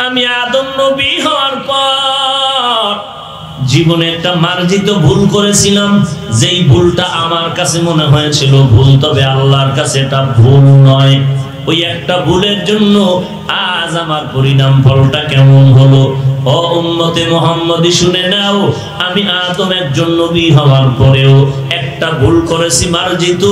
আমি আদম নবী হওয়ার পর জীবনে একটা মার্জিত ভুল করেছিলাম, যেই ভুলটা আমার কাছে মনে হয়েছিল ভুল, তবে আল্লাহর কাছে এটা ভুল নয়। ওই একটা ভুলের জন্য আজ আমার পরিণাম ফলটা কেমন হলো। ও উম্মতে মুহাম্মদী শুনে নাও, আমি আদম একজন নবী হওয়ার পরেও একটা ভুল করেছি, মার্জিত,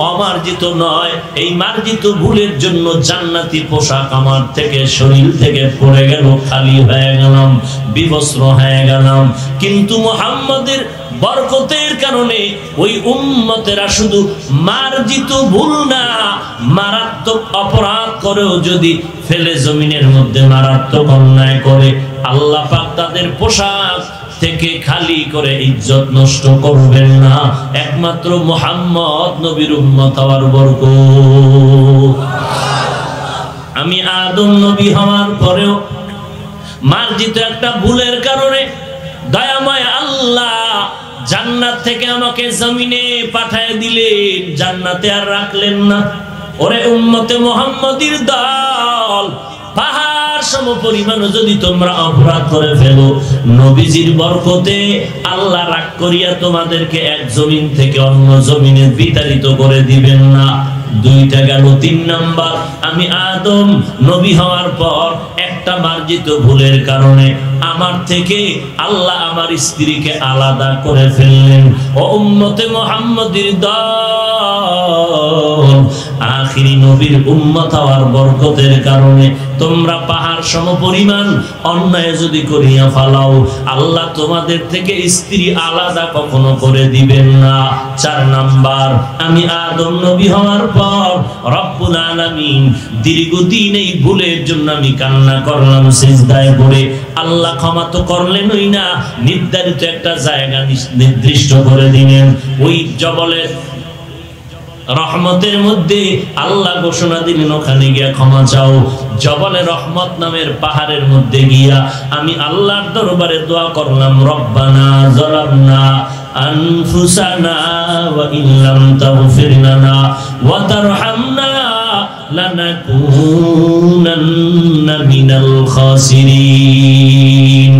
অমার্জিত নয়। এই মার্জিত ভুলের জন্য জান্নাতি পোশাক আমার থেকে, শরীর থেকে পড়ে গেল, খালি হয়ে গেলাম, বিবস্ত্র হয়ে গেলাম। কিন্তু মুহাম্মদের বরকতের কারণে ওই উম্মতেরা শুধু মার্জিত ভুল না, মারাত্মক অপরাধ করেও যদি ফেলে জমিনের মধ্যে মারাত্মক অন্যায় করে, আল্লাহ পাক তাদের পোশাক থেকে খালি করে ইজ্জত নষ্ট করবেন না, একমাত্র মুহাম্মদ নবীর উম্মত হওয়ার বরকত। আমি আদম নবী হওয়ার পরেও মার্জিত একটা ভুলের কারণে দয়াময় আল্লাহ জান্নাত থেকে আমাকে জমিনে পাঠায় দিলেন, জান্নাতে আর রাখলেন না। ওরে উম্মতে মুহাম্মদীর দল, পাহাড় সম পরিমাণ যদি তোমরা অপরাধ করে ফেলো, নবীজির বরকতে আল্লাহ রাগ করিয়া তোমাদেরকে এক জমিন থেকে অন্য জমিনে বিতাড়িত করে দিবেন না। দুইটা গেল। 3 নাম্বার, আমি আদম নবী হওয়ার পর একটা মার্জিত ভুলের কারণে আমার থেকে আল্লাহ আমার স্ত্রীকে আলাদা করে ফেললেন। ও উম্মতে মুহাম্মদীর দল, আখিরি নবীর উম্মত হওয়ার বরকতের কারণে তোমরা পাহাড় সম পরিমাণ অন্যায় যদি করিয়া ফেলাও, আল্লাহ তোমাদের থেকে স্ত্রী আলাদা কখনো করে দিবেন না। 4 নাম্বার, আমি আদম নবী হওয়ার পর রব্বুল আলামিন দীর্ঘদিন এই ভুলের জন্য আমি কান্না করলাম সিজদায় পড়ে। আল্লাহ ক্ষমা তো করলেনই না, নির্ধারিত একটা জায়গা নির্দিষ্ট করে দিলেন। ওই জবলের রহমতের মধ্যে আল্লাহ ঘোষণা দিলেন, ওখানে গিয়া ক্ষমা চাও। জবলে রহমত নামের পাহাড়ের মধ্যে গিয়া আমি আল্লাহর দরবারে দোয়া করলাম, রব্বানা যালামনা আনফুসানা ওয়া ইল্লাম তাগফির লানা ওয়া তারহামনা লানাকুনান্না মিনাল খাসিরিন।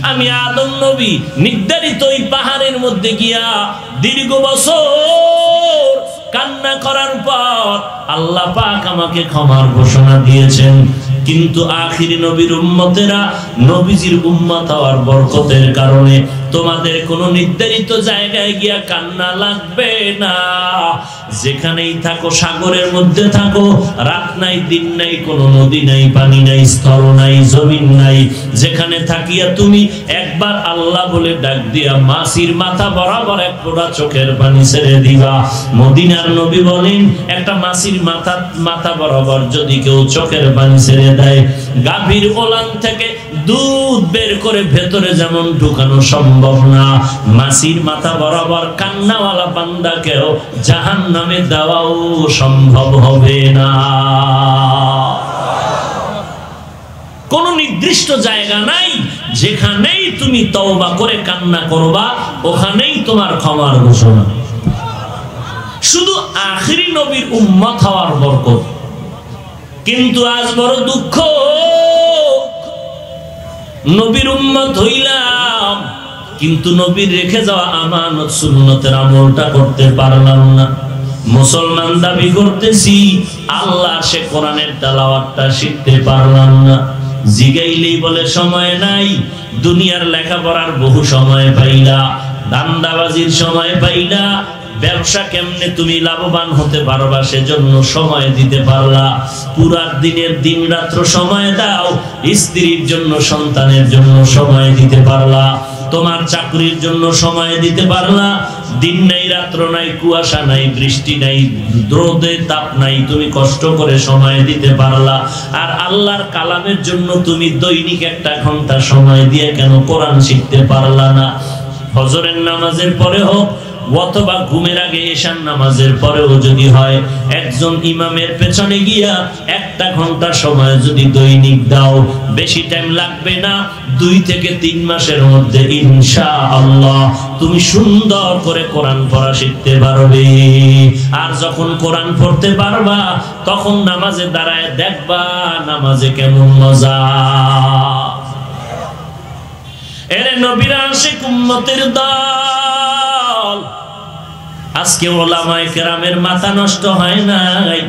আমি আদম নবী নির্ধারিত ওই পাহাড়ের মধ্যে গিয়া দীর্ঘ বছর কান্না করার পর আল্লাহ পাক আমাকে ক্ষমার ঘোষণা দিয়েছেন। কিন্তু আখিরি নবীর উম্মতেরা নবীজির উম্মত হওয়ার বরকতের কারণে তোমাদের কোনো নির্ধারিত জায়গায় গিয়া কান্না লাগবে না। যেখানেই থাকো, সাগরের মধ্যে থাকো, রাত নাই দিন নাই, কোনো নদী নাই, পানি নাই, স্থল নাই, জমিন নাই, যেখানে থাকিয়া তুমি একবার আল্লাহ বলে ডাক দিয়া মাসির মাথা বরাবর এক ফোঁটা চোখের পানি ছেড়ে দিবা। মদিনার নবী বলেন, একটা মাসির মাথা বরাবর যদি কেউ চোখের পানি ছেড়ে দেয়, গাভীর ওলান থেকে দুধ বের করে ভেতরে যেমন ঢুকানো সম্ভব না, মাসির মাথা বরাবর কান্নাওয়ালা বান্দাকেও জাহান্নামে দেওয়াও সম্ভব হবে না। কোন নির্দিষ্ট জায়গা নাই, যেখানেই তুমি তওবা করে কান্না করবা ওখানেই তোমার ক্ষমার ঘোষণা। শুধু আখিরি নবীর উম্মত হওয়ার বরকত। কিন্তু আজ বড় দুঃখ, নবীর উম্মত হইলাম কিন্তু নবীর রেখে যাওয়া আমানত সুন্নতের আমলটা করতে পারলাম না। মুসলমান দাবি করতেছি, আল্লাহ সে কোরআনের তেলাওয়াতটা শিখতে পারলাম না। জিগাইলেই বলে সময় নাই, দুনিয়ার লেখাপড়ার বহু সময় পাইলা, দান্দাবাজির সময় পাইলা, ব্যবসা কেমনে তুমি লাভবান হতে পারবা সেজন্য সময় দিতে পারলা। পুরা দিনের দিন রাত্র সময় দাও, স্ত্রীর জন্য, সন্তানের জন্য সময় দিতে পারলা, তোমার চাকরির জন্য সময় দিতে পারলা। দিন নাই, রাত্র নাই, কুয়াশা নাই, বৃষ্টি নাই, রোদে তাপ নাই, তুমি কষ্ট করে সময় দিতে পারলা। আর আল্লাহর কালামের জন্য তুমি দৈনিক 1 ঘন্টা সময় দিয়ে কেন কোরআন শিখতে পারলা না? ফজরের নামাজের পরে হোক অথবা ঘুমের আগে এশার নামাজের পরেও যদি হয়, একজন ইমামের পেছনে গিয়া 1 ঘন্টা সময় যদি দৈনিক দাও, বেশি টাইম লাগবে না, 2 থেকে 3 মাসের মধ্যে ইনশাআল্লাহ তুমি সুন্দর করে কোরআন পড়া শিখতে পারবে। আর যখন কোরআন পড়তে পারবা, তখন নামাজে দাঁড়ায় দেখবা নামাজে কেমন মজা। আশেক উম্মতের দল। আজকে ওলামায়ে কেরামের মাথা নষ্ট হয় নাই,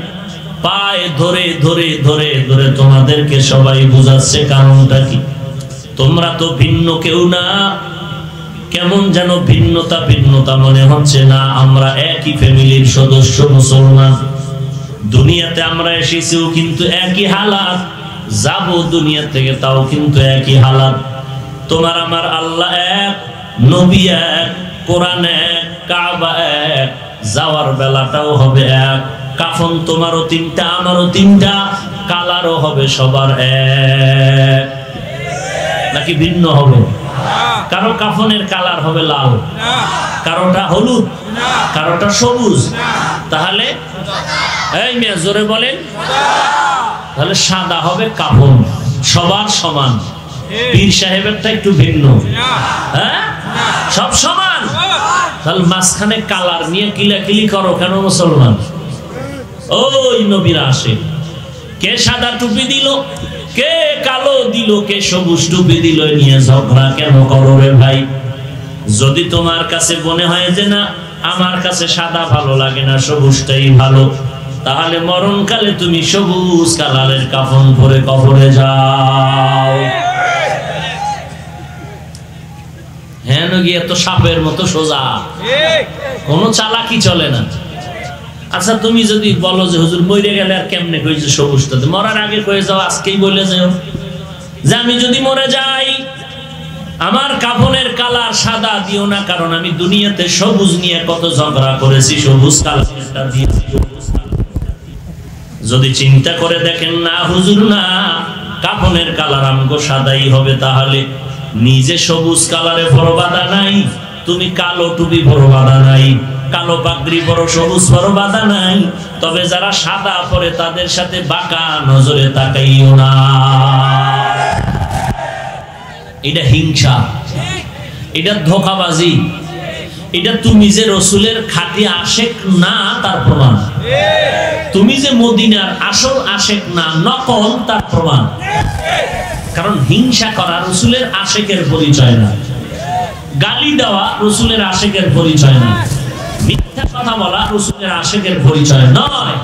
পায়ে ধরে ধরে ধরে ধরে তোমাদেরকে সবাই বুঝাচ্ছে কারণটা কি। তোমরা তো ভিন্ন কেউ না, কেমন যেন ভিন্নতা ভিন্নতা মনে হচ্ছে না। আমরা একই ফ্যামিলির সদস্য, মুসলমান। দুনিয়াতে আমরা এসেছিও কিন্তু একই হালাত, যাব দুনিয়া থেকে তাও কিন্তু একই হালাত। তোমার আমার আল্লাহ এক, নবী এক, কোরআন এক, কাবা এক, যাওয়ার বেলাটাও হবে এক। কাফন তোমারও তিনটা, আমারও তিনটা, কালারও হবে সবার এক। নাকি ভিন্ন হবে? কারো কাফনের কালার হবে লাল, কারোটা হলুদ, কারোটা সবুজ। তাহলে এই মেয়ে জোরে বলেন, তাহলে সাদা হবে কাফন, সবার সমান। পীর সাহেবেরটা একটু ভিন্ন, হ্যাঁ সব সমান। তাহলে মাঝখানে কালার নিয়ে কিলাকিলি করো কেন মুসলমান? ওই নবীরা আসে, কে সাদা টুপি দিল, কে কালো দিল, কে সবুজ টুপি দিল, নিয়ে ঝগড়া কেন করো রে ভাই? যদি তোমার কাছে মনে হয় যে না আমার কাছে সাদা ভালো লাগে না, সবুজটাই ভালো, তাহলে মরণকালে তুমি সবুজ কালারের কাফন পরে কবরে যাও। হ্যাঁ গিয়ে তো সাপের মতো সোজা, কোনো চালাকি চলে না। আচ্ছা তুমি যদি বলো যে হুজুর মরে গেলে আর কেমনে কইছে সবুজটাতে, মরার আগে কয়ে যাও, আজকেই বলে যাও যে আমি যদি মরে যাই আমার কাফনের কালার সাদা দিও না, কারণ আমি দুনিয়াতে সবুজ নিয়ে কত ঝগড়া করেছি, সবুজ কালারটা দিয়েছি। যদি চিন্তা করে দেখেন না হুজুর না কাফনের কালার আমগো সাদাই হবে, তাহলে নিজে সবুজ কালারে বড় বাধা নাই, তুমি কালো টুপি বড় বাধা নাই, কালো পাগড়ি বড়, সবুজ বড় বাধা নাই। তবে যারা সাদা পরে তাদের সাথে বাঁকা নজরে তাকাইও না। এটা হিংসা, এটা ধোঁকাবাজি, এটা তুমি যে রসুলের খাঁটি আশেক না তার প্রমাণ। তুমি যে মদিনার আসল আশেক না, নকল, তার প্রমাণ। কারণ হিংসা করা রসুলের আশেকের পরিচয় না, গালি দেওয়া রসুলের আশেকের পরিচয় না, মিথ্যা কথা বলা রসুলের আশেকের পরিচয় নয়।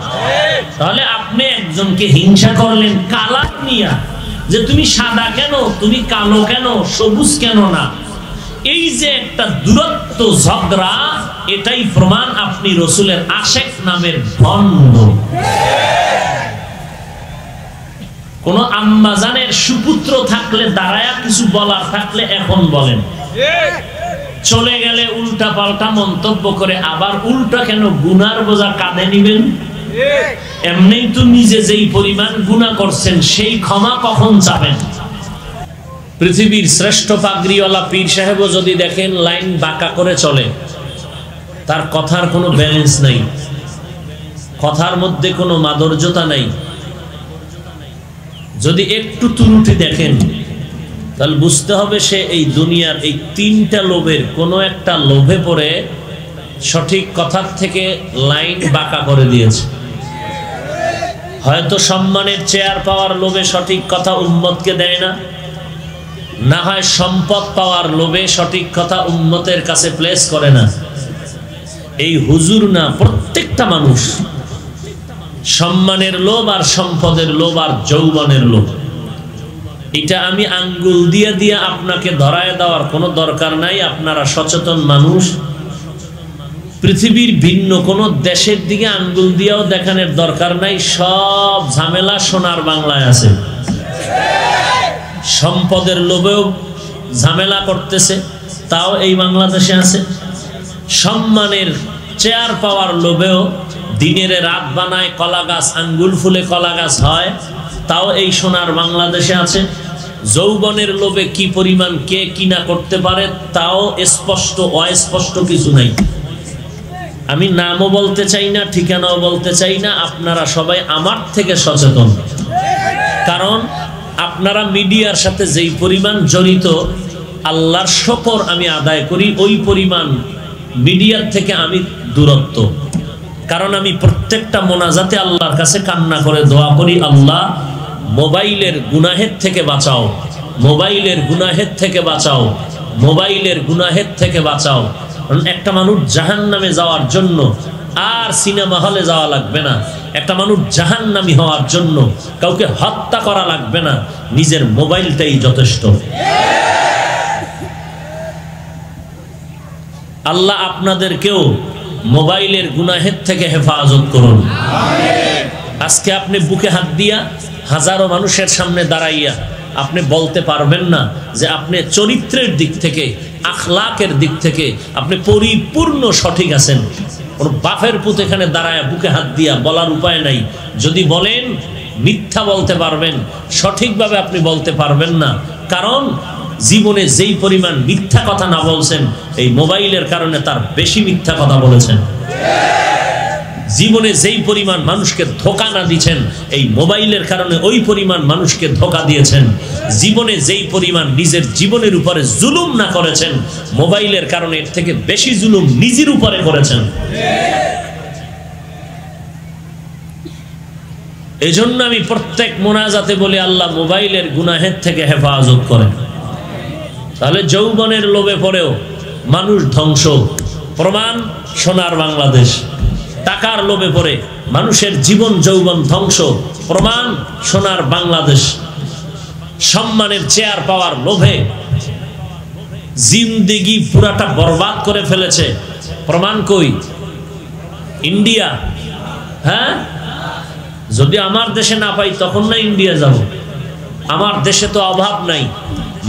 তাহলে আপনি একজনকে হিংসা করলেন কালার নিয়া, যে তুমি সাদা কেন, তুমি কালো কেন, সবুজ কেন না, এই যে একটা দূরত্ব ঝগড়া, এটাই প্রমাণ আপনি রসুলের আশেক নামের ভণ্ড। কোন আম্মাজানের সুপুত্র থাকলে, দাঁড়ায়া কিছু বলার থাকলে এখন বলেন, চলে গেলে উল্টা পাল্টা মন্তব্য করে আবার উল্টা কেন গুনার বোঝা কাঁধে নিবেন? এমনি তো নিজে যেই পরিমাণ গুনাহ করছেন সেই ক্ষমা কখন চাবেন? পৃথিবীর শ্রেষ্ঠ পাগড়িওয়ালা পীর সাহেবও যদি দেখেন লাইন বাঁকা করে চলে, তার কথার কোনো ব্যালেন্স নাই, কথার মধ্যে কোনো মাধুর্যতা নাই। যদি একটু ত্রুটি দেখেন তাহলে বুঝতে হবে সে এই দুনিয়ার এই তিনটা লোভের কোনো একটা লোভে পড়ে সঠিক কথার থেকে লাইন বাঁকা করে দিয়েছে। হয়তো সম্মানের চেয়ার পাওয়ার লোভে সঠিক কথা উম্মতকে দেয় না, না হয় সম্পদ পাওয়ার লোভে সঠিক কথা উম্মতের কাছে প্লেস করে না। এই হুজুর না, প্রত্যেকটা মানুষ সম্মানের লোভ আর সম্পদের লোভ আর যৌবনের লোভ, এটা আমি আঙ্গুল দিয়ে দিয়ে আপনাকে ধরায় দেওয়ার কোনো দরকার নাই। আপনারা সচেতন মানুষ, পৃথিবীর ভিন্ন কোনো দেশের দিকে আঙ্গুল দিয়েও দেখানোর দরকার নাই। সব ঝামেলা সোনার বাংলায় আছে। সম্পদের লোভেও ঝামেলা করতেছে, তাও এই বাংলাদেশে আছে। সম্মানের চেয়ার পাওয়ার লোভেও দিনের রাত বানায় কলা গাছ, আঙ্গুল ফুলে কলা গাছ হয়, তাও এই সোনার বাংলাদেশে আছে। যৌবনের লোভে কি পরিমাণ কে কিনা করতে পারে তাও স্পষ্ট, অস্পষ্ট কিছু নাই। আমি নামও বলতে চাই না, ঠিকানাও বলতে চাই না। আপনারা সবাই আমার থেকে সচেতন, কারণ আপনারা মিডিয়ার সাথে যেই পরিমাণ জড়িত, আল্লাহর শুকর আমি আদায় করি ওই পরিমাণ মিডিয়ার থেকে আমি দূরত্ব। কারণ আমি প্রত্যেকটা মোনাজাতে আল্লাহর কাছে কান্না করে দোয়া করি, আল্লাহ মোবাইলের গুনাহের থেকে বাঁচাও, মোবাইলের গুনাহের থেকে বাঁচাও, মোবাইলের গুনাহের থেকে বাঁচাও। কারণ একটা মানুষ জাহান্নামে যাওয়ার জন্য আর সিনেমা হলে যাওয়া লাগবে না। একটা মানুষ জাহান্নামী হওয়ার জন্য কাউকে হত্যা করা লাগবে না, নিজের মোবাইলটাই যথেষ্ট। আল্লাহ আপনাদেরকেও মোবাইলের গুনাহের থেকে হেফাজত করুন। আজকে আপনি বুকে হাত দিয়া হাজারো মানুষের সামনে দাঁড়াইয়া আপনি বলতে পারবেন না যে আপনি চরিত্রের দিক থেকে, আখলাকের দিক থেকে আপনি পরিপূর্ণ সঠিক আছেন। ওর বাপের পুত এখানে দাঁড়ায় বুকে হাত দিয়া বলার উপায় নাই। যদি বলেন মিথ্যা বলতে পারবেন, সঠিকভাবে আপনি বলতে পারবেন না। কারণ জীবনে যেই পরিমাণ মিথ্যা কথা না বলছেন, এই মোবাইলের কারণে তার বেশি মিথ্যা কথা বলেছেন। জীবনে যেই পরিমাণ মানুষকে ধোঁকা না দিয়েছেন, এই মোবাইলের কারণে ওই পরিমাণ মানুষকে ধোঁকা দিয়েছেন। জীবনে যেই পরিমাণ নিজের জীবনের উপরে জুলুম না করেছেন, মোবাইলের কারণে এর থেকে বেশি জুলুম নিজের উপরে করেছেন। এজন্য আমি প্রত্যেক মোনাজাতে বলি, আল্লাহ মোবাইলের গুনাহের থেকে হেফাজত করেন। তাহলে যৌবনের লোভে পড়েও মানুষ ধ্বংস, প্রমাণ সোনার বাংলাদেশ। টাকার লোভে পড়ে মানুষের জীবন যৌবন ধ্বংস, প্রমাণ সোনার বাংলাদেশ। সম্মানের চেয়ার পাওয়ার লোভে জিন্দেগি পুরাটা বরবাদ করে ফেলেছে, প্রমাণ কই? ইন্ডিয়া। হ্যাঁ, যদি আমার দেশে না পাই তখন না ইন্ডিয়া যাব। আমার দেশে তো অভাব নাই,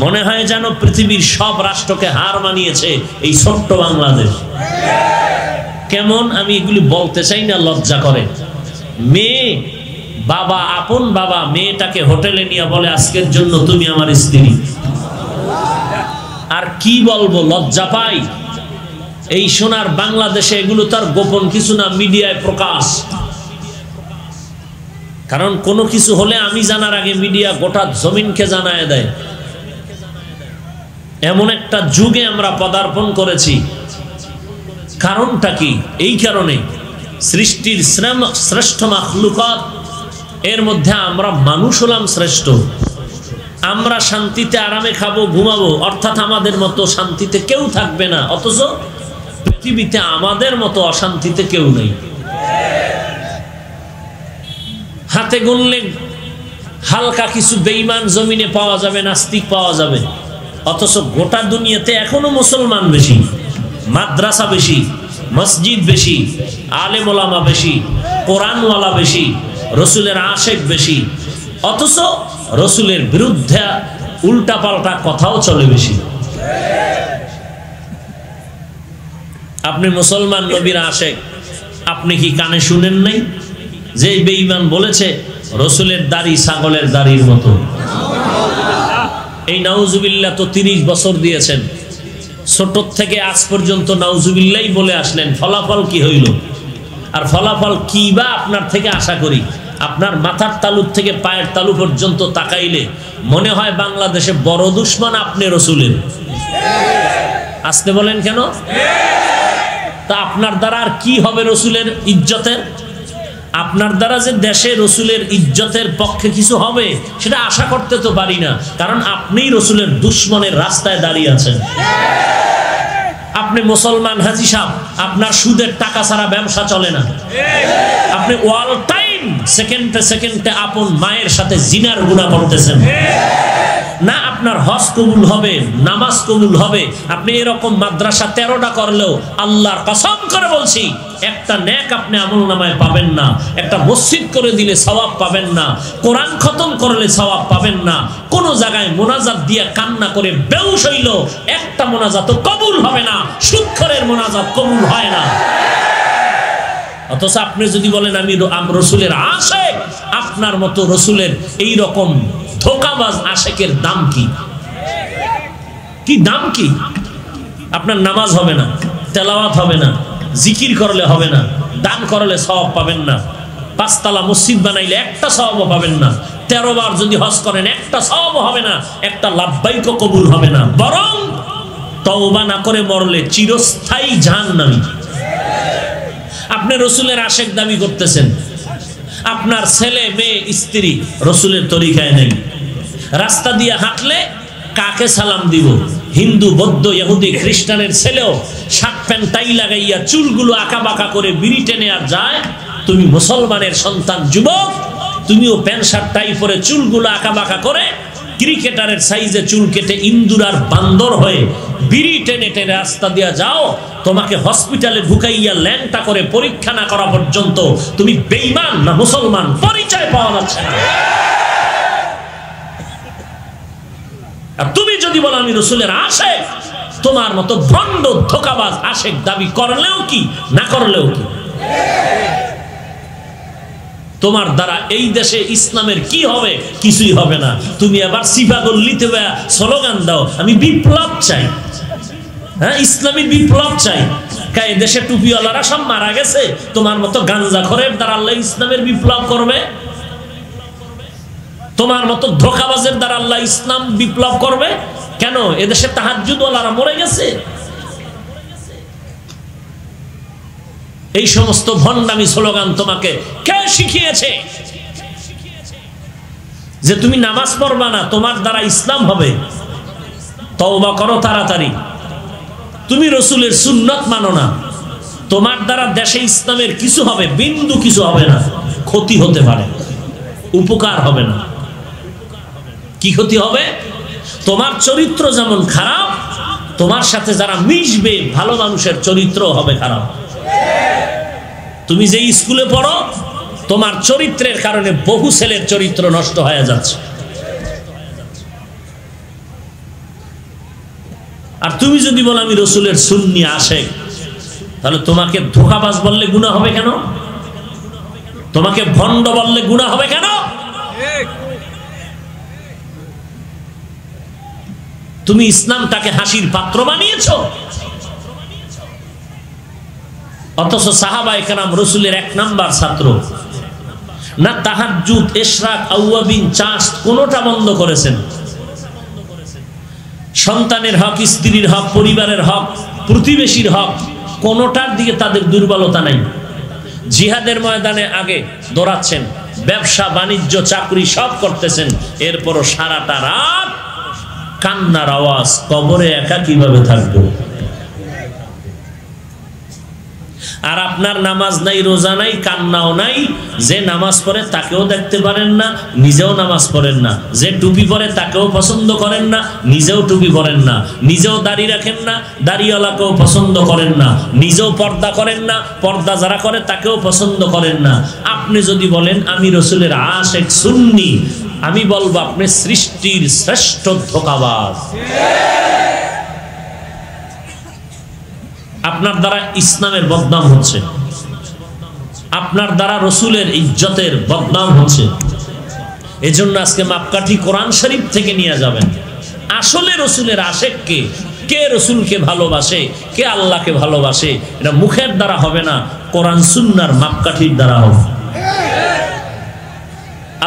মনে হয় যেন পৃথিবীর সব রাষ্ট্রকে হার মানিয়েছে এই ছোট্ট বাংলাদেশ। কেমন আমি এগুলি বলতে চাই না, লজ্জা করে। মেয়ে বাবা, আপন বাবা মেয়েটাকে হোটেলে নিয়ে বলে আজকের জন্য তুমি আমার স্ত্রী। আর কি বলবো, লজ্জা পাই। এই সোনার বাংলাদেশে এগুলো তার গোপন কিছু না, মিডিয়ায় প্রকাশ। কারণ কোনো কিছু হলে আমি জানার আগে মিডিয়া গোটা জমিনকে জানায় দেয়। এমন একটা যুগে আমরা পদার্পণ করেছি। কারণটা কি? এই কারণে সৃষ্টির শ্রেষ্ঠ মাখলুকাত, এর মধ্যে আমরা মানুষ হলাম শ্রেষ্ঠ। আমরা শান্তিতে আরামে খাবো, ঘুমাবো, অর্থাৎ আমাদের মতো শান্তিতে কেউ থাকবে না। অথচ পৃথিবীতে আমাদের মতো অশান্তিতে কেউ নেই। হাতে গুনলে হালকা কিছু বেঈমান জমিনে পাওয়া যাবে, নাস্তিক পাওয়া যাবে। অথচ গোটা দুনিয়াতে এখনো মুসলমান বেশি, মাদ্রাসা বেশি, মসজিদ বেশি, আলেম ওলামা বেশি, কোরআনওয়ালা বেশি, রসুলের আশেক বেশি। অথচ রসুলের বিরুদ্ধে উল্টা পাল্টা কথাও চলে বেশি। আপনি মুসলমান নবীর আশেক, আপনি কি কানে শুনেন নাই যে বেঈমান বলেছে রসুলের দাড়ি ছাগলের দাড়ির মতো? এই নাউজুবিল্লাহ তো 30 বছর দিয়েছেন, ছোট থেকে আজ পর্যন্ত নাউজুবিল্লাহ বলে আসলেন। ফলাফল কি হইল? আর ফলাফল কি বা আপনার থেকে আশা করি? আপনার মাথার তালু থেকে পায়ের তালু পর্যন্ত তাকাইলে মনে হয় বাংলাদেশে বড় দুশমন আপনি রসুলের। আসতে বলেন কেন? তা আপনার দ্বারা আর কি হবে রসুলের ইজ্জতের? আপনার দ্বারা যে দেশে রসুলের ইজ্জতের পক্ষে কিছু হবে সেটা আশা করতে তো পারি না। কারণ আপনিই রসুলের দুশমনের রাস্তায় দাঁড়িয়ে আছেন। আপনি মুসলমান হাজি সাহেব, আপনার সুদের টাকা ছাড়া ব্যবসা চলে না। আপনি অল টাইম সেকেন্ডে সেকেন্ডে আপন মায়ের সাথে জিনার গুনাহ করতেছেন। না আপনার হজ কবুল হবে, নামাজ কবুল হবে। আপনি এরকম মাদ্রাসা 13টা করলেও আল্লাহর কসম করে বলছি একটা নেক আপনি আমল নামায় পাবেন না। একটা মসজিদ করে দিলে সওয়াব পাবেন না, কোরআন খতম করলে সওয়াব পাবেন না। কোন জায়গায় মোনাজাত দিয়ে কান্না করে বেহুশ হইল, একটা মোনাজাতও কবুল হবে না। সুদখোরের মোনাজাত কবুল হয় না। অথচ আপনি যদি বলেন আমি রসুলের আশেক, আপনার মতো রসুলের এই রকম ধোঁকাবাজ আশেকের দাম কি? কি দাম কি? আপনার নামাজ হবে না, তেলাওয়াত হবে না, জিকির করলে হবে না, দান করলে সওয়াব পাবেন না, 5 তলা মসজিদ বানাইলে একটা সওয়াবও পাবেন না, 13 বার যদি হজ করেন একটা সওয়াবও হবে না, একটা লাভবাইকও কবুল হবে না। বরং তওবা না করে মরলে চিরস্থায়ী জাহান্নামী। আপনি রসুলের আশেক দাবি করতেছেন, আপনার ছেলে মেয়ে স্ত্রী রসুলের তরিকায় নেই। রাস্তা দিয়ে হাঁটলে কাকে সালাম দিব? হিন্দু, বৌদ্ধ, ইহুদি, খ্রিস্টানের ছেলেও শার্ট প্যান্ট টাই লাগাইয়া চুলগুলো আঁকা বাঁকা করে বিড়ি টেনে আর যায়। তুমি মুসলমানের সন্তান যুবক, তুমিও প্যান্ট শার্ট টাই পরে চুলগুলো আঁকা বাঁকা করে ক্রিকেটারের সাইজে চুল কেটে ইন্দুর আর বান্দর হয়ে বিড়ি টেনে টেনে রাস্তা দিয়া যাও। তোমাকে হসপিটালে ঢুকাইয়া ল্যাংটা করে পরীক্ষা না করা পর্যন্ত তুমি বেঈমান না মুসলমান পরিচয় পাওয়া যাচ্ছে না। আর তুমি যদি বলো আমি রসুলের আশেক, তোমার মতো ভণ্ড ধোঁকাবাজ আশেক দাবি করলেও কি না করলেও কি, তোমার দ্বারা এই দেশে ইসলামের কি হবে? কিছুই হবে না। তুমি আবার সিফাগল্লিতে স্লোগান দাও আমি বিপ্লব চাই, হ্যাঁ ইসলামী বিপ্লব চাই। কাই দেশে টুপিওয়ালারা সব মারা গেছে, তোমার মতো গাঞ্জাখোরের দ্বারা আল্লাহ ইসলামের বিপ্লব করবে? তোমার মতো ধোঁকাবাজের দ্বারা আল্লাহ ইসলাম বিপ্লব করবে কেন? এদেশে তাহাজ্জুদওয়ালারা মরে গেছে। এই সমস্ত ভণ্ডামি স্লোগান তোমাকে কে শিখিয়েছে যে তুমি নামাজ পড়বা না, তোমার দ্বারা ইসলাম হবে? তওবা করো তাড়াতাড়ি। তুমি রসুলের সুন্নত মানো না, তোমার দ্বারা দেশে ইসলামের কিছু হবে? বিন্দু কিছু হবে না। ক্ষতি হতে পারে, উপকার হবে না। কি ক্ষতি হবে? তোমার চরিত্র যেমন খারাপ, তোমার সাথে যারা মিশবে ভালো মানুষের চরিত্র হবে খারাপ। তুমি যে স্কুলে পড়ো, তোমার চরিত্রের কারণে বহু ছেলের চরিত্র নষ্ট হয়ে যাচ্ছে। আর তুমি যদি বলো আমি রসুলের সুন্নি আশেক, তাহলে তোমাকে ধোঁকাবাজ বললে গুনাহ হবে কেন? তোমাকে ভণ্ড বললে গুনাহ হবে কেন? তুমি ইসলামটাকে হাসির পাত্র বানিয়েছো। অথচ সাহাবায়ে কেরাম রসুলের 1 নাম্বার ছাত্র। না তাহাজ্জুদ, ইশরাক, আওয়াবিন, চাষ্ট কোনোটা বন্ধ করেছেন। সন্তানের হক, স্ত্রীর হক, পরিবারের হক, প্রতিবেশীর হক, কোনোটার দিকে তাদের দুর্বলতা নাই। জিহাদের ময়দানে আগে দৌড়াচ্ছেন, ব্যবসা বাণিজ্য চাকরি সব করতেছেন, এরপরও সারাটা রাত কান্নার আওয়াজ। কবরে একা কিভাবে থাকবো? আর আপনার নামাজ নাই, রোজা নাই, কান্নাও নাই। যে নামাজ পড়ে তাকেও দেখতে পারেন না, নিজেও নামাজ পড়েন না। যে টুপি পরে তাকেও পছন্দ করেন না, নিজেও টুপি পরেন না। নিজেও দাড়ি রাখেন না, দাড়িওয়ালাকেও পছন্দ করেন না। নিজেও পর্দা করেন না, পর্দা যারা করে তাকেও পছন্দ করেন না। আপনি যদি বলেন আমি রসুলের আশেক সুন্নি, আমি বলবো আপনি সৃষ্টির শ্রেষ্ঠ ধোঁকাবাজ। আপনার দ্বারা ইসলামের বদনাম হচ্ছে, আপনার দ্বারা রসুলের ইজ্জতের বদনাম হচ্ছে। এজন্য আজকে মাপকাঠি কোরআন শরীফ থেকে নিয়ে যাবেন। আসলে রসুলের আশেক কে? কে রসুলকে ভালোবাসে, কে আল্লাহকে ভালোবাসে? এটা মুখের দ্বারা হবে না, কোরআন সুন্নাহর মাপকাঠির দ্বারা হবে।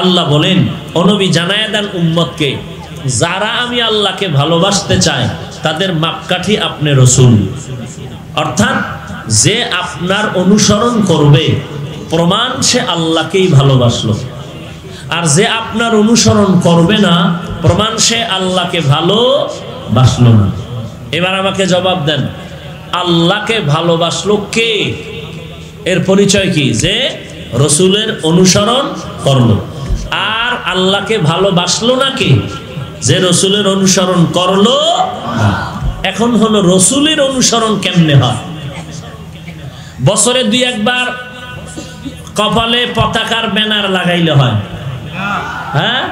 আল্লাহ বলেন, ও নবী জানায়া দেন উম্মতকে, যারা আমি আল্লাহকে ভালোবাসতে চায় তাদের মাপকাঠি আপনি রসুল। অর্থাৎ যে আপনার অনুসরণ করবে প্রমাণ সে আল্লাহকেই ভালোবাসলো। আর যে আপনার অনুসরণ করবে না প্রমাণ সে আল্লাহকে ভালোবাসলো না। এবার আমাকে জবাব দেন, আল্লাহকে ভালোবাসলো কে? এর পরিচয় কি? যে রসুলের অনুসরণ করলো। আর আল্লাহকে ভালোবাসলো না কে? যে রসুলের অনুসরণ করলো। এখন হলো রসুলের অনুসরণ কেমনে হয়? বছরে 2 একবার কপালে পতাকার ব্যানার লাগাইলে হয়? হ্যাঁ,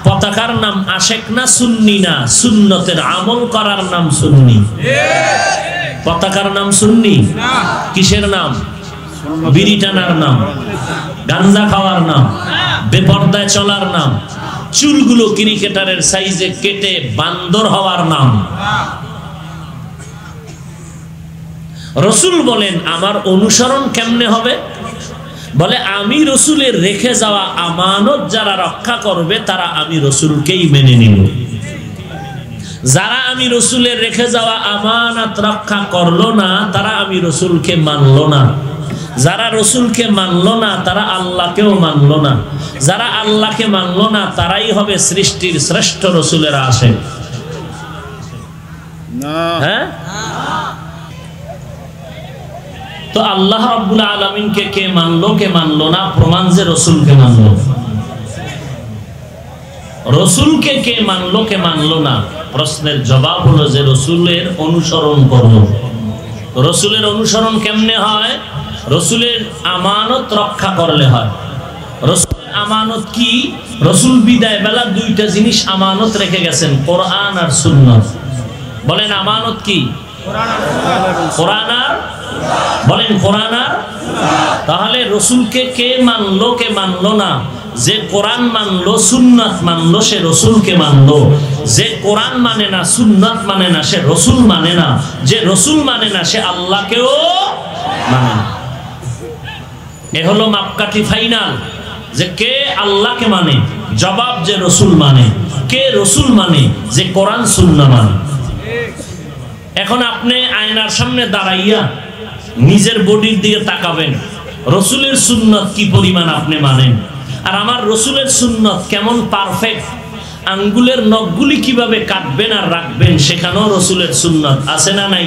পতাকার নাম আশেক না সুন্নি না? সুন্নতের আমল করার নাম সুন্নি। পতাকার নাম সুন্নি? কিসের নাম? বিড়ি টানার নাম, গাঞ্জা খাওয়ার নাম, বেপর্দায় চলার নাম, চুলগুলো ক্রিকেটারের সাইজে কেটে বান্দর হওয়ার নাম। রসুল বলেন আমার অনুসরণ কেমনে হবে? বলে আমি রসুলের রেখে যাওয়া আমানত যারা রক্ষা করবে তারা আমি রসুলকেই মেনে নিব। যারা আমি রসুলের রেখে যাওয়া আমানত রক্ষা করলো না তারা আমি রসুলকে মানলো না। যারা রসুলকে মানলো না তারা আল্লাহকেও মানলো না। যারা আল্লাহকে মানলো না তারাই হবে সৃষ্টির শ্রেষ্ঠ রসুলের আশেক। হ্যাঁ? তো আল্লাহ রাব্বুল আলামিনকে কে মানলো কে মানলো না, প্রমাণ যে রসুলকে মানলো। রসুলকে কে মানলো কে মানলো না, প্রশ্নের জবাব হলো যে রসুলের অনুসরণ করলো। রসুলের অনুসরণ কেমনে হয়? রসুলের আমানত রক্ষা করলে হয়। রসুলের আমানত কি? রসুল বিদায় বেলা দুইটা জিনিস আমানত রেখে গেছেন, কোরআন আর সুন্নাত। বলেন আমানত কি? কোরআন আর, বলেন কোরআন আর। তাহলে রসুলকে কে মানলো কে মানলো না, যে কোরআন মানলো সুন্নাত মানলো সে রসুলকে মানলো। যে কোরআন মানে না সুন্নাত মানে না সে রসুল মানে না। যে রসুল মানে না সে আল্লাহকেও মানে না। এ হলো মাপকাঠি ফাইনাল, যে কে আল্লাহকে মানে, জবাব যে রসুল মানে। কে রসুল মানে? যে কোরআন সুন্নাহ মানে। এখন আপনি আয়নার সামনে দাঁড়াইয়া নিজের বডির দিকে তাকাবেন, রসুলের সুন্নাত কি পরিমাণ আপনি মানেন, আর আমার রসুলের সুন্নাত কেমন পারফেক্ট। আঙ্গুলের নখগুলি কিভাবে কাটবেন আর রাখবেন সেখানেও রসুলের সুন্নাত আছে না নাই?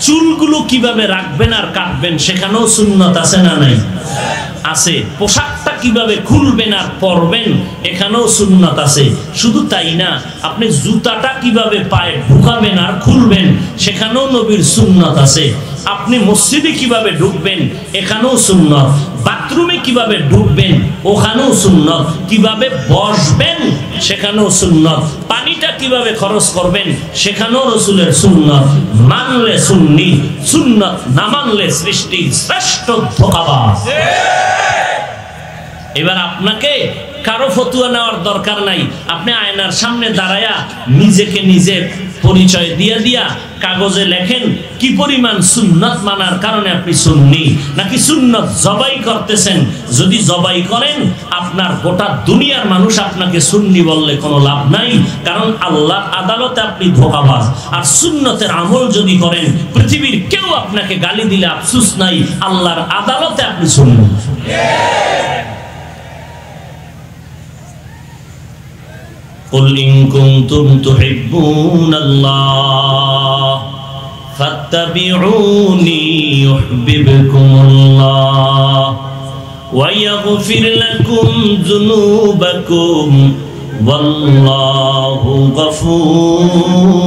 চুলগুলো কিভাবে রাখবেন আর কাটবেন সেখানেও সুন্নাত আছে না নাই? আছে। পোশাকটা কিভাবে খুলবেন আর পরবেন এখানেও সুন্নাত আছে। শুধু তাই না, আপনি জুতাটা কিভাবে পায়ে ঢুকাবেন আর খুলবেন সেখানেও নবীর সুন্নাত আছে। আপনি মসজিদে কিভাবে ঢুকবেন এখানেও সুন্নাত। বাথরুমে কিভাবে ঢুকবেন ওখানেও সুন্নাত। কিভাবে বসবেন সেখানেও সুন্নাত। পানিটা কিভাবে খরচ করবেন সেখানেও রসুলের সুন্নাত। মানলে সুন্নি, সুন্নাত না মানলে সৃষ্টির শ্রেষ্ঠ ধোঁকাবাজ। এবার আপনাকে কারো ফতুয়া নেওয়ার দরকার নাই। আপনি আয়নার সামনে দাঁড়ায়া নিজেকে নিজে পরিচয় দিয়া দিয়া কাগজে লেখেন কি পরিমাণ সুন্নাত মানার কারণে আপনি সুন্নি, নাকি সুন্নাত জবাই করতেছেন। যদি জবাই করেন আপনার গোটা দুনিয়ার মানুষ আপনাকে সুন্নি বললে কোনো লাভ নাই, কারণ আল্লাহর আদালতে আপনি ধোঁকাবাজ। আর সুন্নতের আমল যদি করেন পৃথিবীর কেউ আপনাকে গালি দিলে আফসোস নাই, আল্লাহর আদালতে আপনি সুন্নি। قل إن كنتم تحبون الله فاتبعوني يحببكم الله ويغفر لكم ذنوبكم والله غفور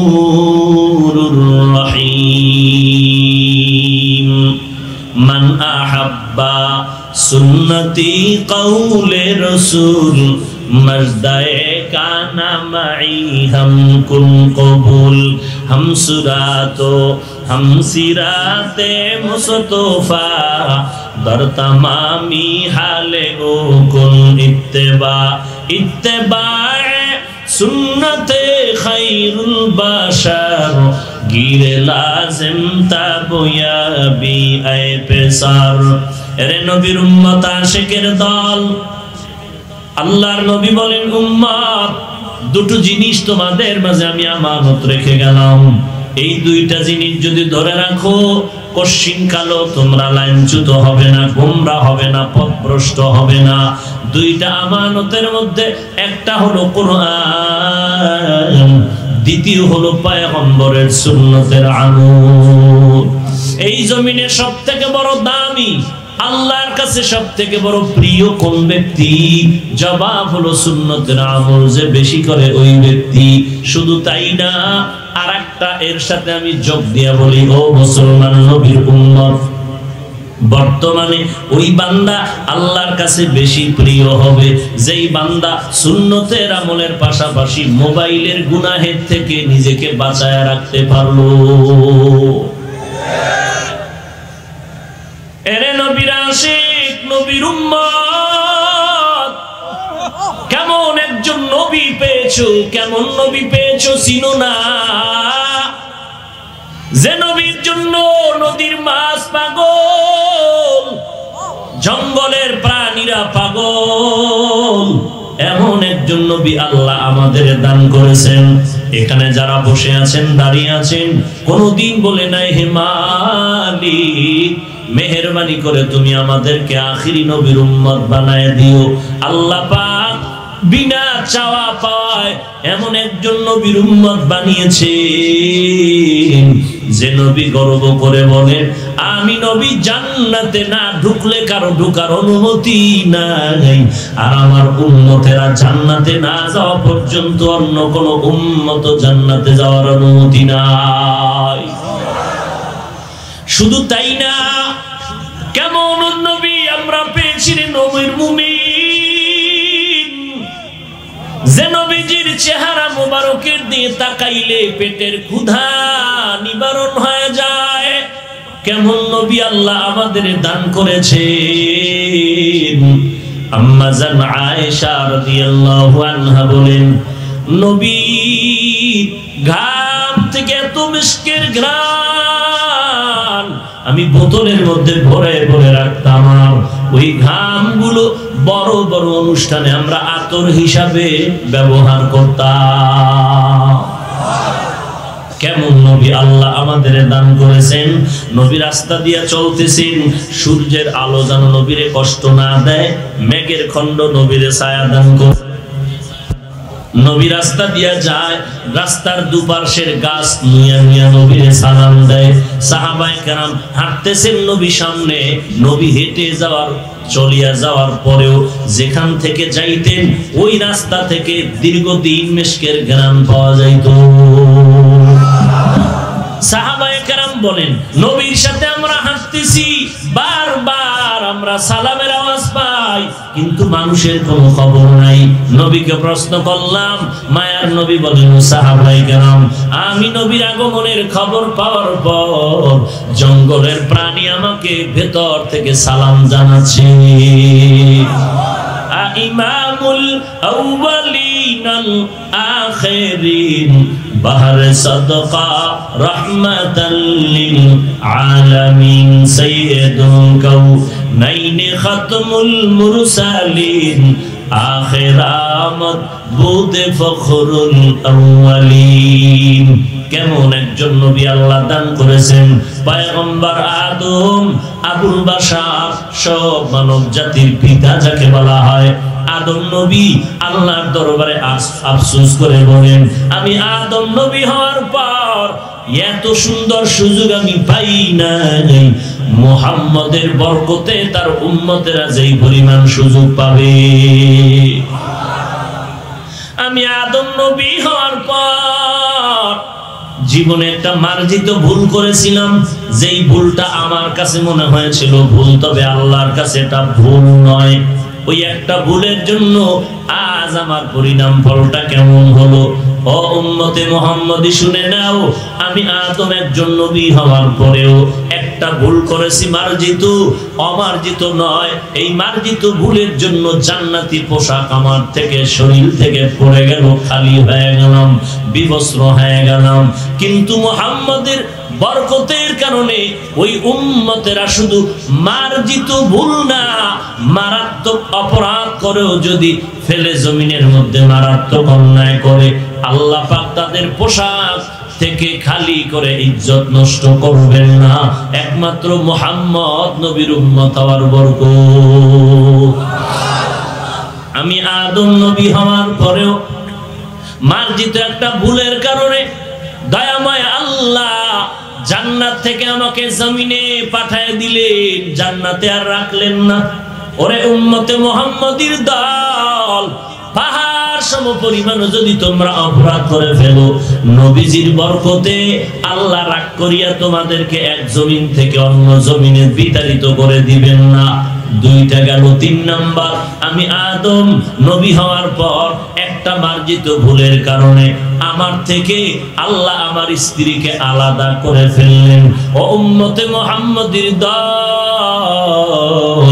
رحيم من أحب سنتي قول رسول मर्दाए काना माई हम कुन कबूल हम सुरातो हम सिराते मुस्तफा दर तमामी हाले ओ कुन इत्तेबा इत्तेबाए सुन्नते खैरुल बशर गिरे लाजिम ताबोया बी आए पेसार। एरे नबीर उम्मत आशिकेर दल, আল্লাহর নবী বলেন উম্মত দুটো জিনিস তোমাদের মাঝে আমি আমানত রেখে গেলাম। এই দুইটা জিনিস যদি ধরে রাখো কশিন কালো তোমরা লাঞ্ছিত হবে না, গোমরা হবে না, পথভ্রষ্ট হবে না। দুইটা আমানতের মধ্যে একটা হলো কোরআন, দ্বিতীয় হলো পয়গম্বরের সুন্নতের আমল। এই জমিনে সবথেকে বড় দামি, আল্লাহর কাছে সবথেকে বড় প্রিয় কোন ব্যক্তি? জবাব হলো সুন্নতের আমল যে বেশি করে ওই ব্যক্তি। শুধু তাই না, আরেকটা এর সাথে আমি যোগ দিয়া বলি, ও মুসলমান নবীর উম্মত, বর্তমানে ওই বান্দা আল্লাহর কাছে বেশি প্রিয় হবে যেই বান্দা সুন্নতের আমলের পাশাপাশি মোবাইলের গুনাহের থেকে নিজেকে বাঁচায় রাখতে পারলো। এরে নবীর আশিক নবীর উম্মত, কেমন একজন নবী পেয়েছো, কেমন নবী পেয়েছো চিনো না? যে নবীর জন্য নদীর মাছ পাগল, জঙ্গলের প্রাণীরা পাগল, এমন একজন নবী আল্লাহ আমাদের দান করেছেন। এখানে যারা বসে আছেন দাঁড়িয়ে আছেন কোনদিন বলে নাই হে মালিক মেহেরবানি করে তুমি আমাদেরকে আখিরি নবীর উম্মত বানায় দিও। আল্লাহ পাক বিনা চাওয়া পাওয়ায় এমন একজন নবীর উম্মত বানিয়েছে যে নবী গর্ব করে বলেন, আমি নবী জান্নাতে না ঢুকলে কারো ঢোকার অনুমতি নাই, আর আমার উম্মতেরা জান্নাতে না যাওয়া পর্যন্ত অন্য কোন উম্মত জান্নাতে যাওয়ার অনুমতি নাই। শুধু তাই না, কেমন নবী আমরা পেয়েছি রে নবীর মুমিন, যে নবীজির চেহারা মোবারকের দিয়ে তাকাইলে পেটের ক্ষুধা নিবারণ হয়ে যায়। কেমন নবী আল্লাহ আমাদের দান করেছেন। আম্মা জান আয়েশা রাদিয়াল্লাহু আনহা বলেন, নবী ঘাম থেকে এত মিষ্কের ঘ্রাণ আমি বোতলের মধ্যে ভরে ভরে রাখতাম, ওই ঘামগুলো বড় বড় অনুষ্ঠানে আমরা আতর হিসাবে ব্যবহার করতাম। কেমন নবী আল্লাহ আমাদের দান করেছেন। নবী রাস্তা দিয়ে চলতেছেন, সূর্যের আলো যেন নবীরে কষ্ট না দেয়, মেঘের খণ্ড নবীরে ছায়া দান করে। নবী রাস্তা দিয়া যায়, রাস্তার দুপাশের গাছ নুইয়া নুইয়া নবীরে সালাম দেয়। সাহাবায়ে কেরাম হাঁটতেছেন নবী সামনে, নবী হেঁটে চলিয়া যাওয়ার পরেও যেখান থেকে যাইতেন ওই রাস্তা থেকে দীর্ঘদিন মিশকের ঘ্রাণ পাওয়া যাইত। সাহাবায়ে কেরাম বলেন, নবীর সাথে আমরা হাঁটতেছি, বারবার আমরা সালামের আওয়াজ পাই, কিন্তু মানুষের কোনো খবর নাই। নবীকে প্রশ্ন করলাম, মায়ার নবী বলেন, সাহাবায়ে কেরাম আমি নবীর আগমনের খবর পাওয়ার পর জঙ্গলের প্রাণী আমাকে ভেতর থেকে সালাম জানাচ্ছে। ইমামুল আউয়ালিনাল আখিরিন বাহর সাদকা রাহমাতাল লিল আলামিন সাইয়্যিদুল কাউনাইন খাতমুল মুরসালিন আখিরামত বুদে ফখরুল আউয়ালিন। কেমন একজন নবী আল্লাহ দান করেছেন। পয়গম্বর আদম, আবুল বাশার, সব মানব জাতির পিতা যাকে বলা হয়, আদম নবী আল্লাহর দরবারে আফসোস করে বলেন, আমি আদম নবী হওয়ার পর এত সুন্দর সুযোগ আমি পাই নাই, মুহাম্মদের বরকতে তার উম্মতেরা যেই পরিমাণ সুযোগ পাবে। আমি আদম নবী হওয়ার পর জীবনে একটা মার্জিত ভুল করেছিলাম, যেই ভুলটা আমার কাছে মনে হয়েছিল ভুল, তবে আল্লাহর কাছে এটা ভুল নয়। ওই একটা ভুলের জন্য আজ আমার পরিণাম ফলটা কেমন হলো। ও উম্মতে মুহাম্মদী শুনে নাও, আমি আদম একজন নবী হওয়ার পরেও একটা ভুল করেছি, মার্জিত, অমার্জিত নয়। এই মার্জিত ভুলের জন্য জান্নাতি পোশাক আমার থেকে শরীর থেকে পড়ে গেল, খালি হয়ে গেলাম, বিবস্ত্র হয়ে গেলাম। কিন্তু মুহাম্মদের বরকতের কারণে ওই উম্মতেরা শুধু মার্জিত ভুল না, মারাত্মক অপরাধ করেও যদি ফেলে জমিনের মধ্যে মারাত্মক অন্যায় করে, আল্লাহ পাক তাদের পোশাক থেকে খালি করে ইজ্জত নষ্ট করবেন না, একমাত্র মুহাম্মদ নবীর উম্মত হওয়ার বরকত। আমি আদম নবী হওয়ার পরেও মার্জিত একটা ভুলের কারণে দয়াময় আল্লাহ জান্নাত থেকে আমাকে জমিনে পাঠায় দিলেন, জান্নাতে আর রাখলেন না। ওরে উম্মতে মুহাম্মদীর দল, পাহাড় সম পরিমাণ যদি তোমরা অপরাধ করে ফেলো, নবীজির বরকতে আল্লাহ রাগ করিয়া তোমাদেরকে এক জমিন থেকে অন্য জমিনে বিতাড়িত করে দিবেন না। দুইটা গেল। 3 নাম্বার, আমি আদম নবী হওয়ার পর একটা মার্জিত ভুলের কারণে আমার থেকে আল্লাহ আমার স্ত্রীকে আলাদা করে ফেললেন। ও উম্মতে মুহাম্মদীর দল,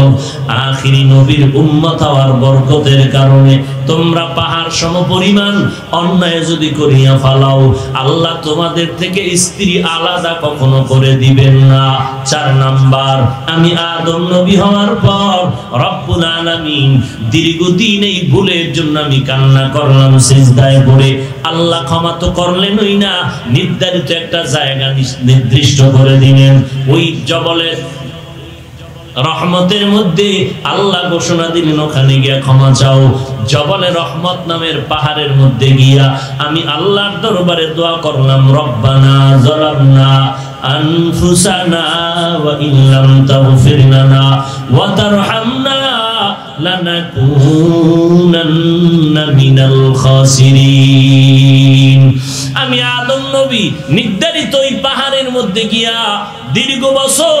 আখিরি নবীর উম্মত হওয়ার বরকতের কারণে তোমরা পাহাড় সম পরিমাণ অন্যায় যদি করিয়া ফেলাও, আল্লাহ তোমাদের থেকে স্ত্রী আলাদা কখনো করে দিবেন না। 4 নাম্বার, আমি আদম নবী হওয়ার পর রব্বুল আলামিন দীর্ঘদিন এই ভুলের জন্য আমি কান্না করলাম সিজদায় পড়ে। আল্লাহ ক্ষমা তো করলেনই না, নির্ধারিত একটা জায়গা নির্দিষ্ট করে দিলেন। ওই জবলের রহমতের মধ্যে আল্লাহ ঘোষণা দিলেন ওখানে গিয়া ক্ষমা চাও। জবলে রহমত নামের পাহাড়ের মধ্যে গিয়া আমি আল্লাহর দরবারে দোয়া করলাম, রব্বানা যালামনা আনফুসানা ওয়া ইল্লাম তাগফির লানা ওয়া তারহামনা লানাকুনান্না মিনাল খাসিরিন। আমি আদম নবী নির্ধারিত ওই পাহাড়ের মধ্যে গিয়া দীর্ঘ বছর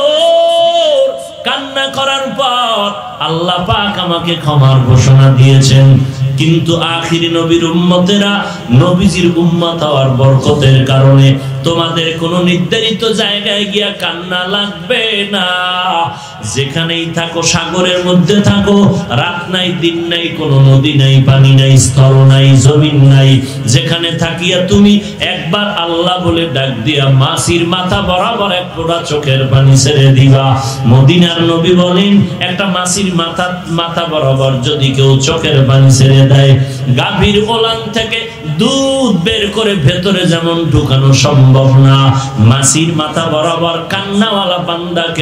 কান্না করার পর আল্লাহ পাক আমাকে ক্ষমার ঘোষণা দিয়েছেন। কিন্তু আখিরি নবীর উম্মতেরা নবীজির উম্মত হওয়ার বরকতের কারণে তোমাদের কোনো নির্ধারিত জায়গায় গিয়া কান্না লাগবে না। যেখানেই থাকো, সাগরের মধ্যে থাকো, রাত নাই দিন নাই, কোনো নদী নাই, পানি নাই, স্থল নাই, জমিন নাই, যেখানে থাকিয়া তুমি একবার আল্লাহ বলে ডাক দিয়া মাসির মাথা বরাবর এক ফোঁটা চোখের পানি ছেড়ে দিবা। মদিনার নবী বলেন, একটা মাসির মাথা বরাবর যদি কেউ চোখের পানি ছেড়ে দেয়, গাভীর ওলান থেকে দুধ বের করে ভেতরে যেমন ঢুকানো সম্ভব না, মাসির মাথা বরাবর কান্নাওয়ালা বান্দাকে